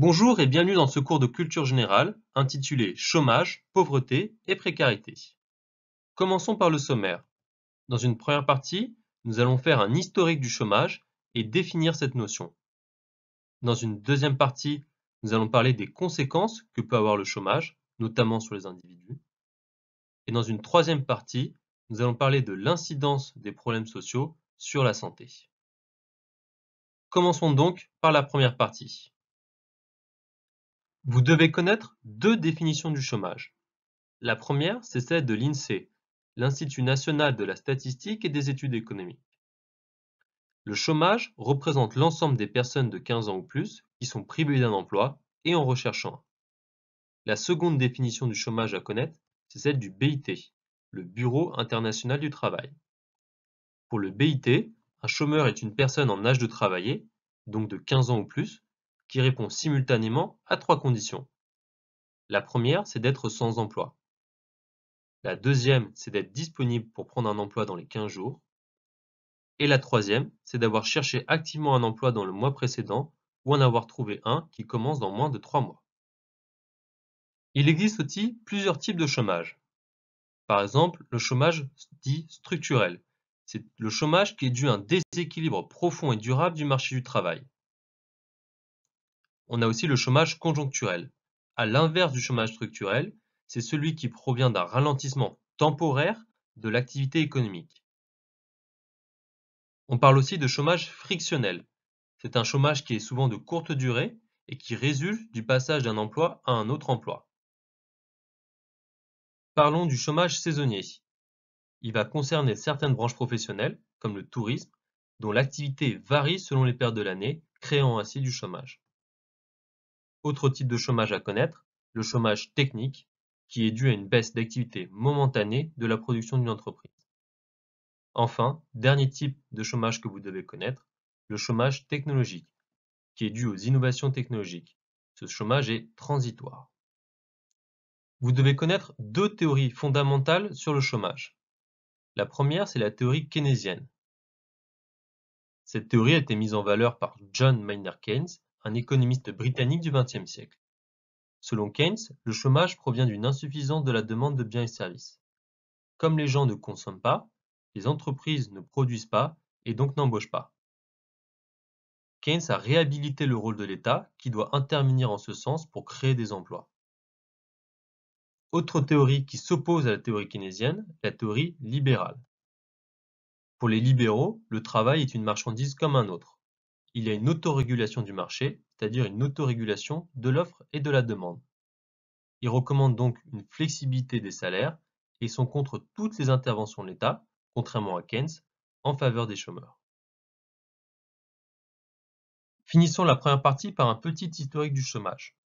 Bonjour et bienvenue dans ce cours de culture générale intitulé Chômage, pauvreté et précarité. Commençons par le sommaire. Dans une première partie, nous allons faire un historique du chômage et définir cette notion. Dans une deuxième partie, nous allons parler des conséquences que peut avoir le chômage, notamment sur les individus. Et dans une troisième partie, nous allons parler de l'incidence des problèmes sociaux sur la santé. Commençons donc par la première partie. Vous devez connaître deux définitions du chômage. La première, c'est celle de l'INSEE, l'Institut national de la statistique et des études économiques. Le chômage représente l'ensemble des personnes de 15 ans ou plus qui sont privées d'un emploi et en recherchant un. La seconde définition du chômage à connaître, c'est celle du BIT, le Bureau international du travail. Pour le BIT, un chômeur est une personne en âge de travailler, donc de 15 ans ou plus, qui répond simultanément à trois conditions. La première, c'est d'être sans emploi. La deuxième, c'est d'être disponible pour prendre un emploi dans les 15 jours. Et la troisième, c'est d'avoir cherché activement un emploi dans le mois précédent ou en avoir trouvé un qui commence dans moins de 3 mois. Il existe aussi plusieurs types de chômage. Par exemple, le chômage dit structurel. C'est le chômage qui est dû à un déséquilibre profond et durable du marché du travail. On a aussi le chômage conjoncturel. À l'inverse du chômage structurel, c'est celui qui provient d'un ralentissement temporaire de l'activité économique. On parle aussi de chômage frictionnel. C'est un chômage qui est souvent de courte durée et qui résulte du passage d'un emploi à un autre emploi. Parlons du chômage saisonnier. Il va concerner certaines branches professionnelles, comme le tourisme, dont l'activité varie selon les périodes de l'année, créant ainsi du chômage. Autre type de chômage à connaître, le chômage technique, qui est dû à une baisse d'activité momentanée de la production d'une entreprise. Enfin, dernier type de chômage que vous devez connaître, le chômage technologique, qui est dû aux innovations technologiques. Ce chômage est transitoire. Vous devez connaître deux théories fondamentales sur le chômage. La première, c'est la théorie keynésienne. Cette théorie a été mise en valeur par John Maynard Keynes, un économiste britannique du XXe siècle. Selon Keynes, le chômage provient d'une insuffisance de la demande de biens et services. Comme les gens ne consomment pas, les entreprises ne produisent pas et donc n'embauchent pas. Keynes a réhabilité le rôle de l'État qui doit intervenir en ce sens pour créer des emplois. Autre théorie qui s'oppose à la théorie keynésienne, la théorie libérale. Pour les libéraux, le travail est une marchandise comme un autre. Il y a une autorégulation du marché, c'est-à-dire une autorégulation de l'offre et de la demande. Ils recommandent donc une flexibilité des salaires et sont contre toutes les interventions de l'État, contrairement à Keynes, en faveur des chômeurs. Finissons la première partie par un petit historique du chômage.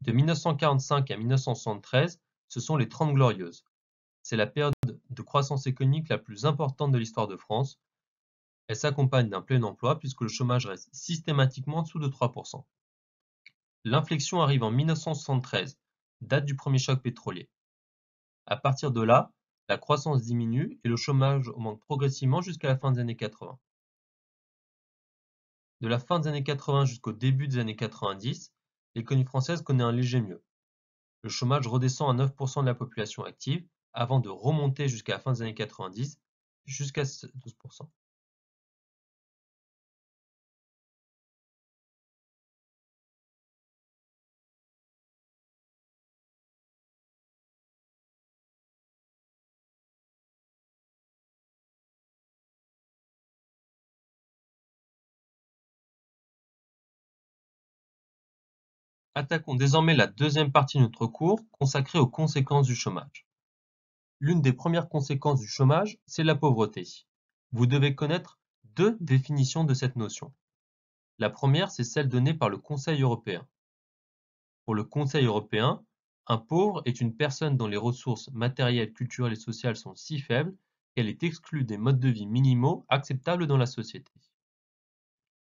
De 1945 à 1973, ce sont les 30 Glorieuses. C'est la période de croissance économique la plus importante de l'histoire de France. Elle s'accompagne d'un plein emploi puisque le chômage reste systématiquement en dessous de 3%. L'inflexion arrive en 1973, date du premier choc pétrolier. À partir de là, la croissance diminue et le chômage augmente progressivement jusqu'à la fin des années 80. De la fin des années 80 jusqu'au début des années 90, l'économie française connaît un léger mieux. Le chômage redescend à 9% de la population active avant de remonter jusqu'à la fin des années 90, jusqu'à 12%. Attaquons désormais la deuxième partie de notre cours consacrée aux conséquences du chômage. L'une des premières conséquences du chômage, c'est la pauvreté. Vous devez connaître deux définitions de cette notion. La première, c'est celle donnée par le Conseil européen. Pour le Conseil européen, un pauvre est une personne dont les ressources matérielles, culturelles et sociales sont si faibles qu'elle est exclue des modes de vie minimaux acceptables dans la société.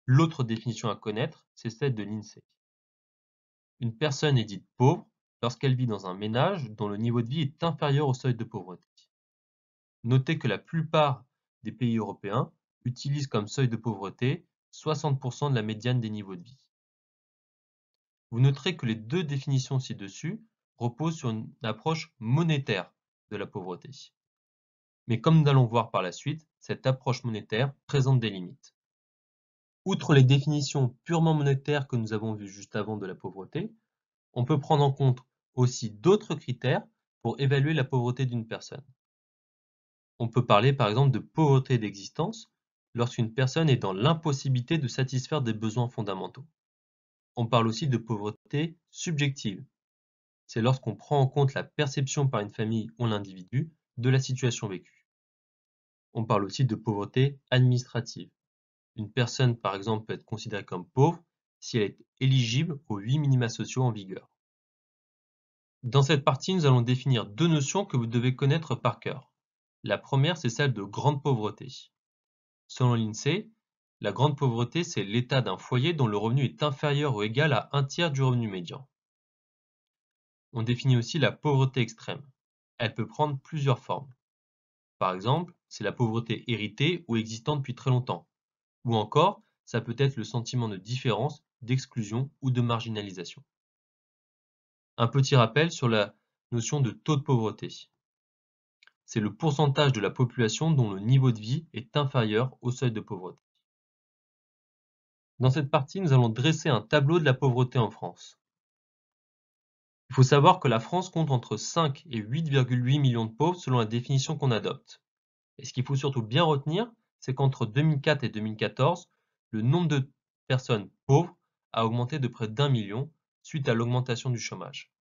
L'autre définition à connaître, c'est celle de l'INSEE. Une personne est dite pauvre lorsqu'elle vit dans un ménage dont le niveau de vie est inférieur au seuil de pauvreté. Notez que la plupart des pays européens utilisent comme seuil de pauvreté 60% de la médiane des niveaux de vie. Vous noterez que les deux définitions ci-dessus reposent sur une approche monétaire de la pauvreté. Mais comme nous allons voir par la suite, cette approche monétaire présente des limites. Outre les définitions purement monétaires que nous avons vues juste avant de la pauvreté, on peut prendre en compte aussi d'autres critères pour évaluer la pauvreté d'une personne. On peut parler par exemple de pauvreté d'existence lorsqu'une personne est dans l'impossibilité de satisfaire des besoins fondamentaux. On parle aussi de pauvreté subjective. C'est lorsqu'on prend en compte la perception par une famille ou l'individu de la situation vécue. On parle aussi de pauvreté administrative. Une personne, par exemple, peut être considérée comme pauvre si elle est éligible aux 8 minima sociaux en vigueur. Dans cette partie, nous allons définir deux notions que vous devez connaître par cœur. La première, c'est celle de grande pauvreté. Selon l'INSEE, la grande pauvreté, c'est l'état d'un foyer dont le revenu est inférieur ou égal à un tiers du revenu médian. On définit aussi la pauvreté extrême. Elle peut prendre plusieurs formes. Par exemple, c'est la pauvreté héritée ou existante depuis très longtemps. Ou encore, ça peut être le sentiment de différence, d'exclusion ou de marginalisation. Un petit rappel sur la notion de taux de pauvreté. C'est le pourcentage de la population dont le niveau de vie est inférieur au seuil de pauvreté. Dans cette partie, nous allons dresser un tableau de la pauvreté en France. Il faut savoir que la France compte entre 5 et 8,8 millions de pauvres selon la définition qu'on adopte. Et ce qu'il faut surtout bien retenir, c'est qu'entre 2004 et 2014, le nombre de personnes pauvres a augmenté de près d'1 million suite à l'augmentation du chômage.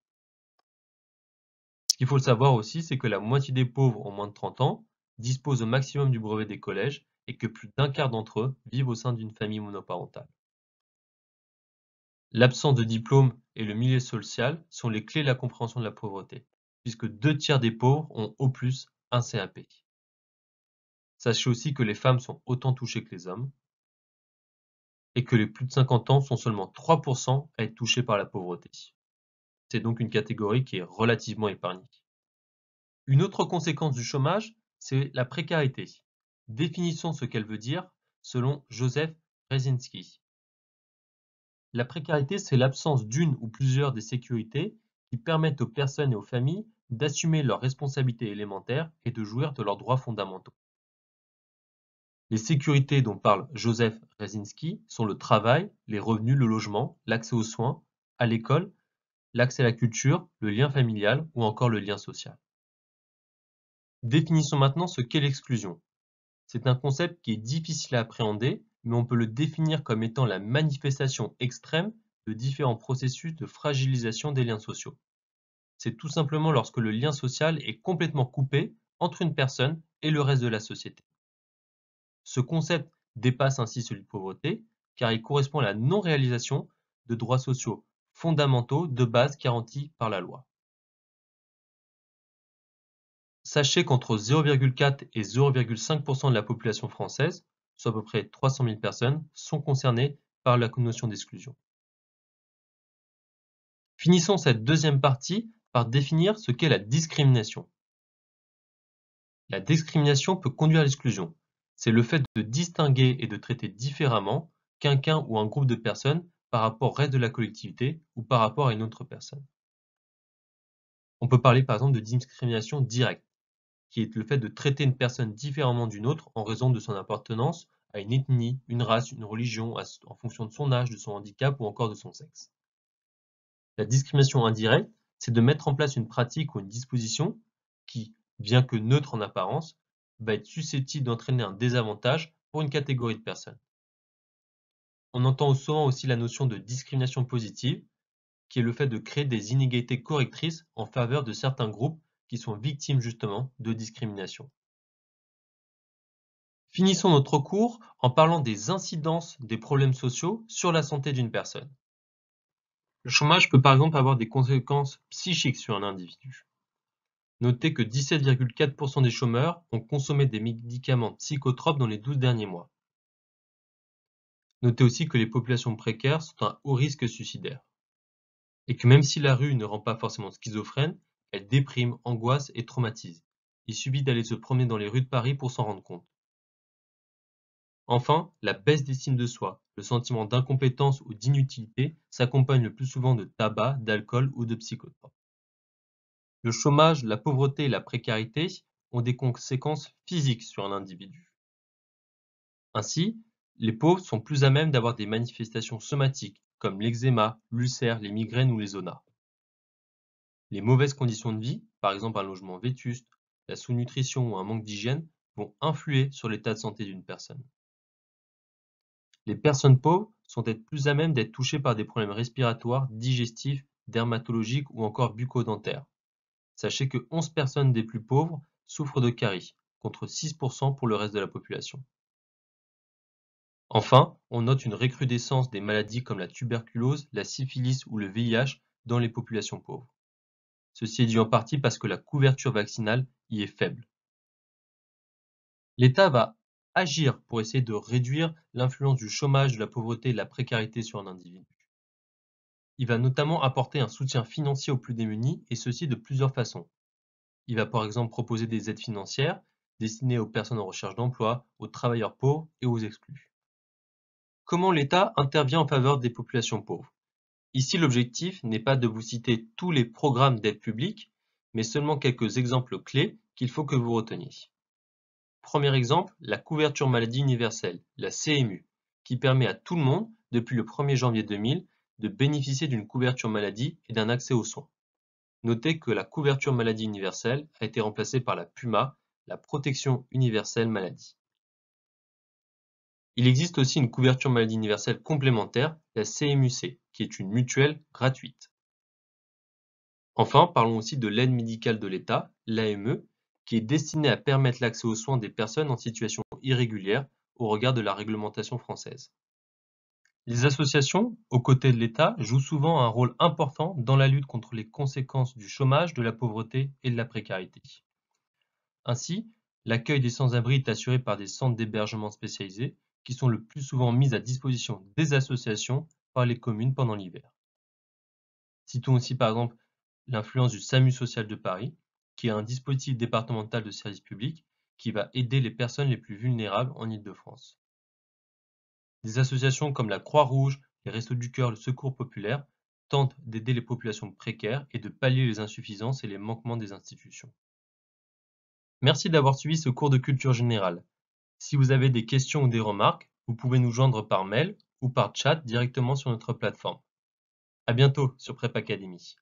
Ce qu'il faut savoir aussi, c'est que la moitié des pauvres ont moins de 30 ans, disposent au maximum du brevet des collèges et que plus d'un quart d'entre eux vivent au sein d'une famille monoparentale. L'absence de diplôme et le milieu social sont les clés de la compréhension de la pauvreté, puisque 2 tiers des pauvres ont au plus un CAP. Sachez aussi que les femmes sont autant touchées que les hommes et que les plus de 50 ans sont seulement 3% à être touchés par la pauvreté. C'est donc une catégorie qui est relativement épargnée. Une autre conséquence du chômage, c'est la précarité. Définissons ce qu'elle veut dire selon Joseph Brzezinski. La précarité, c'est l'absence d'une ou plusieurs des sécurités qui permettent aux personnes et aux familles d'assumer leurs responsabilités élémentaires et de jouir de leurs droits fondamentaux. Les sécurités dont parle Joseph Brzezinski sont le travail, les revenus, le logement, l'accès aux soins, à l'école, l'accès à la culture, le lien familial ou encore le lien social. Définissons maintenant ce qu'est l'exclusion. C'est un concept qui est difficile à appréhender, mais on peut le définir comme étant la manifestation extrême de différents processus de fragilisation des liens sociaux. C'est tout simplement lorsque le lien social est complètement coupé entre une personne et le reste de la société. Ce concept dépasse ainsi celui de pauvreté, car il correspond à la non-réalisation de droits sociaux fondamentaux de base garantis par la loi. Sachez qu'entre 0,4 et 0,5% de la population française, soit à peu près 300 000 personnes, sont concernées par la notion d'exclusion. Finissons cette deuxième partie par définir ce qu'est la discrimination. La discrimination peut conduire à l'exclusion. C'est le fait de distinguer et de traiter différemment quelqu'un ou un groupe de personnes par rapport au reste de la collectivité ou par rapport à une autre personne. On peut parler par exemple de discrimination directe, qui est le fait de traiter une personne différemment d'une autre en raison de son appartenance à une ethnie, une race, une religion, en fonction de son âge, de son handicap ou encore de son sexe. La discrimination indirecte, c'est de mettre en place une pratique ou une disposition qui, bien que neutre en apparence, va être susceptible d'entraîner un désavantage pour une catégorie de personnes. On entend souvent aussi la notion de discrimination positive, qui est le fait de créer des inégalités correctrices en faveur de certains groupes qui sont victimes justement de discrimination. Finissons notre cours en parlant des incidences des problèmes sociaux sur la santé d'une personne. Le chômage peut par exemple avoir des conséquences psychiques sur un individu. Notez que 17,4% des chômeurs ont consommé des médicaments psychotropes dans les 12 derniers mois. Notez aussi que les populations précaires sont à haut risque suicidaire. Et que même si la rue ne rend pas forcément schizophrène, elle déprime, angoisse et traumatise. Il suffit d'aller se promener dans les rues de Paris pour s'en rendre compte. Enfin, la baisse d'estime de soi, Le sentiment d'incompétence ou d'inutilité s'accompagne le plus souvent de tabac, d'alcool ou de psychotropes. Le chômage, la pauvreté et la précarité ont des conséquences physiques sur un individu. Ainsi, les pauvres sont plus à même d'avoir des manifestations somatiques comme l'eczéma, l'ulcère, les migraines ou les zonas. Les mauvaises conditions de vie, par exemple un logement vétuste, la sous-nutrition ou un manque d'hygiène, vont influer sur l'état de santé d'une personne. Les personnes pauvres sont plus à même d'être touchées par des problèmes respiratoires, digestifs, dermatologiques ou encore bucco-dentaires. Sachez que 11 personnes des plus pauvres souffrent de caries, contre 6% pour le reste de la population. Enfin, on note une recrudescence des maladies comme la tuberculose, la syphilis ou le VIH dans les populations pauvres. Ceci est dû en partie parce que la couverture vaccinale y est faible. L'État va agir pour essayer de réduire l'influence du chômage, de la pauvreté et de la précarité sur un individu. Il va notamment apporter un soutien financier aux plus démunis, et ceci de plusieurs façons. Il va par exemple proposer des aides financières destinées aux personnes en recherche d'emploi, aux travailleurs pauvres et aux exclus. Comment l'État intervient en faveur des populations pauvres? Ici, l'objectif n'est pas de vous citer tous les programmes d'aide publique, mais seulement quelques exemples clés qu'il faut que vous reteniez. Premier exemple, la couverture maladie universelle, la CMU, qui permet à tout le monde, depuis le 1er janvier 2000, de bénéficier d'une couverture maladie et d'un accès aux soins. Notez que la couverture maladie universelle a été remplacée par la PUMA, la protection universelle maladie. Il existe aussi une couverture maladie universelle complémentaire, la CMUC, qui est une mutuelle gratuite. Enfin, parlons aussi de l'aide médicale de l'État, l'AME, qui est destinée à permettre l'accès aux soins des personnes en situation irrégulière au regard de la réglementation française. Les associations, aux côtés de l'État, jouent souvent un rôle important dans la lutte contre les conséquences du chômage, de la pauvreté et de la précarité. Ainsi, l'accueil des sans-abri est assuré par des centres d'hébergement spécialisés qui sont le plus souvent mis à disposition des associations par les communes pendant l'hiver. Citons aussi par exemple l'influence du SAMU social de Paris, qui est un dispositif départemental de service public qui va aider les personnes les plus vulnérables en Île-de-France. Des associations comme la Croix-Rouge, les Restos du Cœur, le Secours populaire tentent d'aider les populations précaires et de pallier les insuffisances et les manquements des institutions. Merci d'avoir suivi ce cours de culture générale. Si vous avez des questions ou des remarques, vous pouvez nous joindre par mail ou par chat directement sur notre plateforme. À bientôt sur Prep Academy.